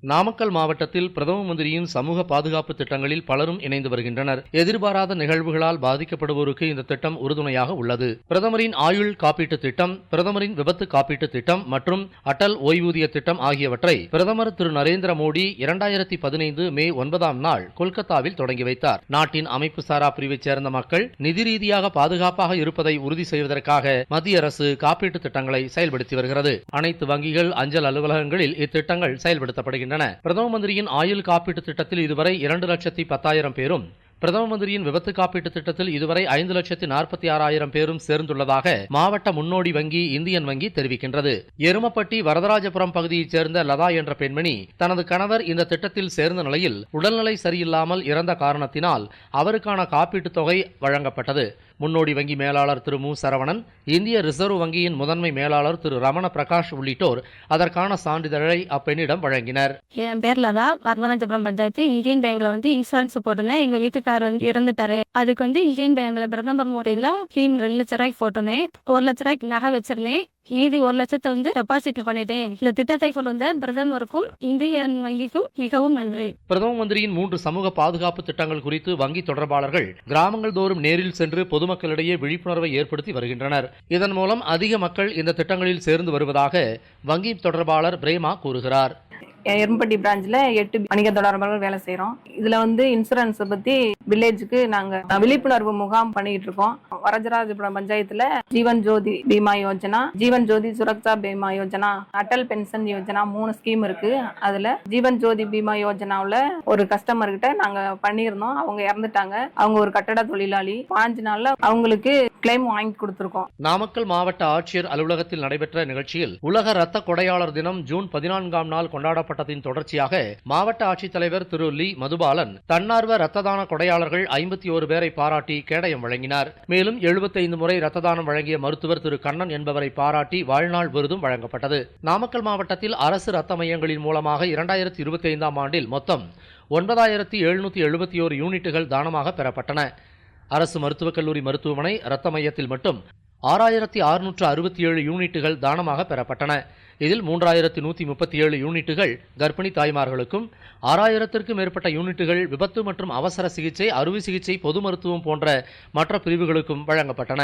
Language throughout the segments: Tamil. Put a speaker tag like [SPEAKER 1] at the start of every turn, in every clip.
[SPEAKER 1] நாமக்கல் மாவட்டத்தில் பிரதம மந்திரியின் சமூக பாதுகாப்பு திட்டங்களில் பலரும் இணைந்து வருகின்றனர். எதிர்பாராத நிகழ்வுகளால் பாதிக்கப்படுவோருக்கு இந்த திட்டம் உறுதுணையாக உள்ளது. பிரதமரின் ஆயுள் காப்பீட்டு திட்டம், பிரதமரின் விபத்து காப்பீட்டு திட்டம் மற்றும் அடல் ஓய்வூதிய திட்டம் ஆகியவற்றை பிரதமர் திரு நரேந்திர மோடி 2015 மே 9ஆம் நாள் கொல்கத்தாவில் தொடங்கி வைத்தார். நாட்டின் அமைப்பு சாரா பிரிவைச் சேர்ந்த மக்கள் நிதி ரீதியாக பாதுகாப்பாக இருப்பதை உறுதி செய்வதற்காக மத்திய அரசு காப்பீட்டு திட்டங்களை செயல்படுத்தி வருகிறது. அனைத்து வங்கிகள், அஞ்சல் அலுவலகங்களில் இத்திட்டங்கள் செயல்படுத்தப்படுகின்றன. பிரதம மந்திரியின் ஆயுள் காப்பீட்டு திட்டத்தில் இதுவரை 2,10,000 பேரும், பிரதம மந்திரியின் விபத்து காப்பீட்டு திட்டத்தில் இதுவரை 5,46,000 பேரும் சேர்ந்துள்ளதாக மாவட்ட முன்னோடி வங்கி இந்தியன் வங்கி தெரிவிக்கின்றது. எருமப்பட்டி வரதராஜபுரம் பகுதியைச் சேர்ந்த லதா என்ற பெண்மணி தனது கணவர் இந்த திட்டத்தில் சேர்ந்த நிலையில் உடல்நிலை சரியில்லாமல் இறந்த காரணத்தினால் அவருக்கான காப்பீட்டுத் தொகை வழங்கப்பட்டது. முன்னோடி வங்கி மேலாளர் திரு மு. சரவணன், இந்திய ரிசர்வ் வங்கியின் முதன்மை மேலாளர் திரு ரமண பிரகாஷ் உள்ளிட்டோர் அதற்கான சான்றிதழை அப்பெண்ணிடம் வழங்கினர்.
[SPEAKER 2] என் பேர்ல தான் வரதராஜபுரம் பஞ்சாயத்து இந்தியன் பேங்க்ல இன்சூரன்ஸ் போட்டிருந்தேன். எங்க வீட்டுக்காரர் இறந்துட்டாரு. அதுக்கு இந்தியன் பேங்க்ல பிரதமர் மோடியில ஸ்கீம் 2 லட்ச ரூபாய்க்கு போட்டோன்னே 1 லட்ச ரூபாய்க்கு நகை வச்சிருந்தேன். மீதி 1 லட்சத்தை டெபாசிட் பண்ணிட்டேன். இந்த திட்டத்தை கொண்டு வந்த பிரதமருக்கும் இந்தியன் வங்கிக்கும் மிகவும் நன்றி.
[SPEAKER 1] பிரதம மந்திரியின் 3 சமூக பாதுகாப்பு திட்டங்கள் குறித்து வங்கி தொடர்பாளர்கள் கிராமங்கள் தோறும் நேரில் சென்று பொதுமக்களிடையே விழிப்புணர்வை ஏற்படுத்தி வருகின்றனர். இதன் மூலம் அதிக மக்கள் இந்த திட்டங்களில் சேர்ந்து வருவதாக வங்கி தொடர்பாளர் பிரேமா கூறுகிறார்.
[SPEAKER 3] எரும்பட்டி பிரான்ச்ல 8 வணிக தொடர்பாளர்கள் வேலை செய்யறோம். இதுல இன்சூரன்ஸ் பத்தி வில்லேஜுக்கு நாங்க விழிப்புணர்வு முகாம் பண்ணிட்டு இருக்கோம். வரதராஜபுரம் பஞ்சாயத்துல ஜீவன் ஜோதி பீமா யோஜனா, ஜீவன் ஜோதி சுரக்ஷா பீமா யோஜனா, அடல் பென்ஷன் யோஜனா 3 ஸ்கீம் இருக்கு. அதுல ஜீவன் ஜோதி பீமா யோஜனாவுல ஒரு கஸ்டமர் கிட்ட நாங்க பண்ணியிருந்தோம். அவங்க இறந்துட்டாங்க. அவங்க ஒரு கட்டட தொழிலாளி. 5 நாள்ல அவங்களுக்கு கிளைம் வாங்கி கொடுத்திருக்கோம்.
[SPEAKER 1] நாமக்கல் மாவட்ட ஆட்சியர் அலுவலகத்தில் நடைபெற்ற நிகழ்ச்சியில் உலக ரத்த கொடையாளர் தினம் ஜூன் 14ஆம் நாள் கொண்டாடப்பட்டதின் தொடர்ச்சியாக மாவட்ட ஆட்சித்தலைவர் திரு லீ மதுபாலன் தன்னார்வ ரத்த தான கொடையாளர்கள் 51 பேரை பாராட்டி கேடயம் வழங்கினார். மேலும் 75 முறை ரத்த தானம் வழங்கிய மருத்துவர் திரு கண்ணன் என்பவரை பாராட்டி வாழ்நாள் விருதும் வழங்கப்பட்டது. நாமக்கல் மாவட்டத்தில் அரசு ரத்த மையங்களின் மூலமாக 2025ஆம் ஆண்டில் மொத்தம் 9,771 யூனிட்டுகள் தானமாக பெறப்பட்டன. அரசு மருத்துவக் கல்லூரி மருத்துவமனை ரத்த மையத்தில் மட்டும் 6,667 யூனிட்டுகள் தானமாக பெறப்பட்டன. இதில் 3,137 யூனிட்டுகள் கர்ப்பிணி தாய்மார்களுக்கும், 6,000க்கும் மேற்பட்ட யூனிட்டுகள் விபத்து மற்றும் அவசர சிகிச்சை, அறுவை சிகிச்சை, பொது மருத்துவம் போன்ற மற்ற பிரிவுகளுக்கும் வழங்கப்பட்டன.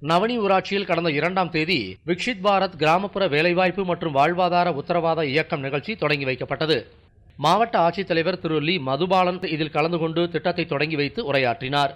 [SPEAKER 1] நவனி ஊராட்சியில் கடந்த 2ஆம் தேதி விக்ஷித் பாரத் கிராமப்புற வேலைவாய்ப்பு மற்றும் வாழ்வாதார உத்தரவாத இயக்கம் நிகழ்ச்சி தொடங்கி வைக்கப்பட்டது. மாவட்ட ஆட்சித்தலைவர் திரு லீ மதுபாலன் இதில் கலந்து கொண்டு திட்டத்தை தொடங்கி வைத்து உரையாற்றினார்.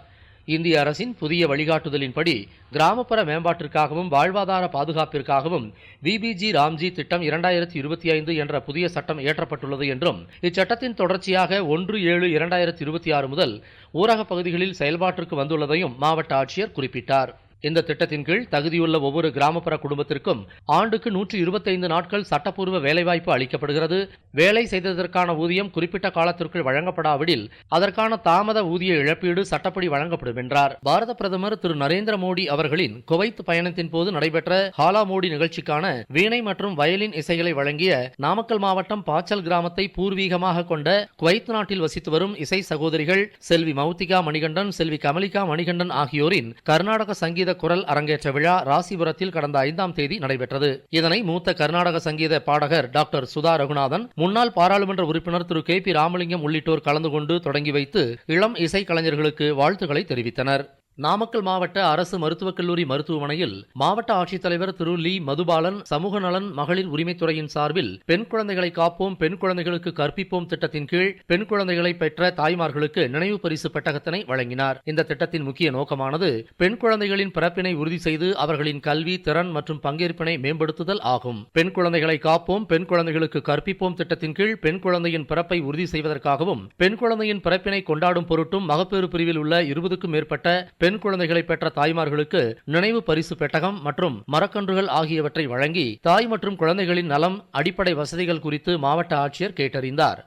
[SPEAKER 1] இந்திய அரசின் புதிய வழிகாட்டுதலின்படி கிராமப்புற மேம்பாட்டிற்காகவும் வாழ்வாதார பாதுகாப்பிற்காகவும் விபிஜி ராம்ஜி திட்டம் 2025 என்ற புதிய சட்டம் இயற்றப்பட்டுள்ளது என்றும், இச்சட்டத்தின் தொடர்ச்சியாக 1/7/2026 முதல் ஊரகப் பகுதிகளில் செயல்பாட்டிற்கு வந்துள்ளதையும் மாவட்ட ஆட்சியர் குறிப்பிட்டார். இந்த திட்டத்தின் கீழ் தகுதியுள்ள ஒவ்வொரு கிராமப்புற குடும்பத்திற்கும் ஆண்டுக்கு 125 நாட்கள் சட்டப்பூர்வ வேலைவாய்ப்பு அளிக்கப்படுகிறது. வேலை செய்ததற்கான ஊதியம் குறிப்பிட்ட காலத்திற்குள் வழங்கப்படாவிடில் அதற்கான தாமத ஊதிய இழப்பீடு சட்டப்படி வழங்கப்படும் என்றார். பாரத பிரதமர் திரு நரேந்திர மோடி அவர்களின் குவைத் பயணத்தின் போது நடைபெற்ற ஹாலா மோடி நிகழ்ச்சிக்கான வீணை மற்றும் வயலின் இசைகளை வழங்கிய நாமக்கல் மாவட்டம் பாச்சல் கிராமத்தை பூர்வீகமாக கொண்ட குவைத் நாட்டில் வசித்து வரும் இசை சகோதரிகள் செல்வி மௌத்திகா மணிகண்டன், செல்வி கமலிகா மணிகண்டன் ஆகியோரின் கர்நாடக சங்கீத குரல் அரங்கேற்ற விழா ராசிபுரத்தில் கடந்த 5ஆம் தேதி நடைபெற்றது. இதனை மூத்த கர்நாடக சங்கீத பாடகர் டாக்டர் சுதா ரகுநாதன், முன்னாள் பாராளுமன்ற உறுப்பினர் திரு கே பி ராமலிங்கம் உள்ளிட்டோர் கலந்து கொண்டு தொடங்கி வைத்து இளம் இசை கலைஞர்களுக்கு வாழ்த்துக்களை தெரிவித்தனர். நாமக்கல் மாவட்ட அரசு மருத்துவக் கல்லூரி மருத்துவமனையில் மாவட்ட ஆட்சித்தலைவர் திரு லீ மதுபாலன் சமூக நலன் மகளிர் உரிமைத்துறையின் சார்பில் பெண் குழந்தைகளை காப்போம், பெண் குழந்தைகளுக்கு கற்பிப்போம் திட்டத்தின் கீழ் பெண் குழந்தைகளை பெற்ற தாய்மார்களுக்கு நினைவு பரிசு பெட்டகத்தினை வழங்கினார். இந்த திட்டத்தின் முக்கிய நோக்கமானது பெண் குழந்தைகளின் பிறப்பினை உறுதி செய்து அவர்களின் கல்வி, திறன் மற்றும் பங்கேற்பினை மேம்படுத்துதல் ஆகும். பெண் குழந்தைகளை காப்போம், பெண் குழந்தைகளுக்கு கற்பிப்போம் திட்டத்தின் கீழ் பெண் குழந்தையின் பிறப்பை உறுதி செய்வதற்காகவும், பெண் குழந்தையின் பிறப்பினை கொண்டாடும் பொருட்டும் மகப்பேறு பிரிவில் உள்ள 20க்கும் மேற்பட்ட பெண் குழந்தைகளை பெற்ற தாய்மார்களுக்கு நினைவு பரிசு பெட்டகம் மற்றும் மரக்கன்றுகள் ஆகியவற்றை வழங்கி தாய் மற்றும் குழந்தைகளின் நலம், அடிப்படை வசதிகள் குறித்து மாவட்ட ஆட்சியர் கேட்டறிந்தார்.